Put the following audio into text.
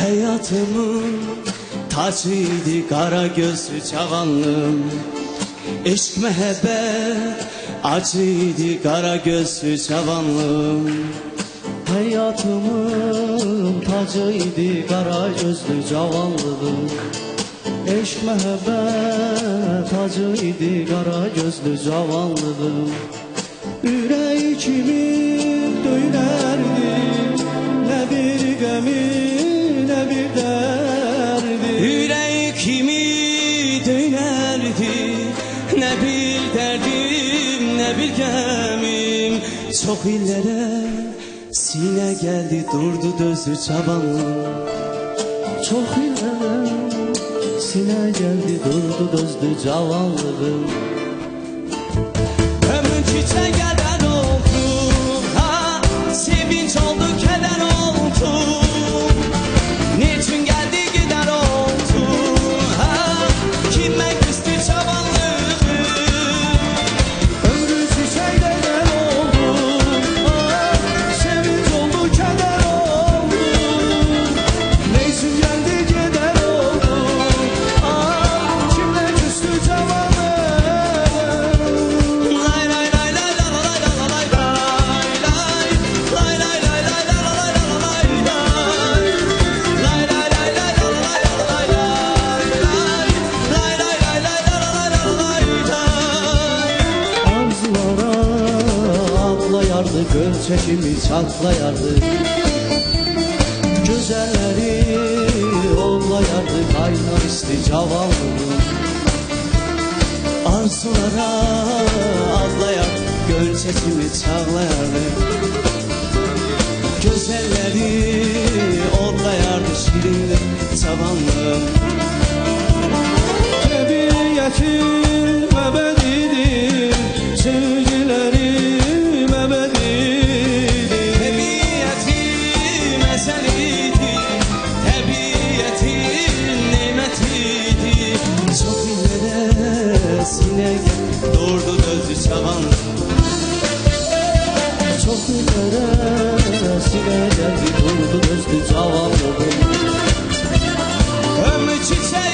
Hayatımın tacıydı kara gözlü cavanlığım. Eşk mehabbet acıydı kara gözlü cavanlığım. Hayatımın tacıydı kara gözlü cavanlığım. Eşk mehabbet acıydı kara gözlü cavanlığım. Yüreği kimin döylerdi, ne bir gemi ne bir derdi. Yüreği kimi döylerdi, ne bir derdim ne bir gemim. Çok illere sine geldi durdu dözü çabanlığım. Çok illere sine geldi durdu dözdü cavanlığım. Ömrün çiçeği gelen oldu, ha, sevinç oldu keder oldu. Niçin geldi gider oldu, ha, kime küstü çabanlığım. Ömrün çiçeği gelen oldu, ha, sevinç oldu keder oldu. Niçin geldi gider oldu, ha, kime küstü çabanlığım. Göl çeşimi çatlayardı, güzelleri ollayardı, kaynar isti cavanlığım. Arzulara atlayar, göl çeşimi çağlayardı, güzelleri ollayardı, şirindir cavanlığım. Tebiyetim ebedidir, sevgilerim ebedidir. Tebiyetim ezelidir, tebiyetin nimetidir. Çok illere sine durdu dözü çabanlığım. Çok illere sine geldi durdu dözü cavanlığım. Ömrü çiçeği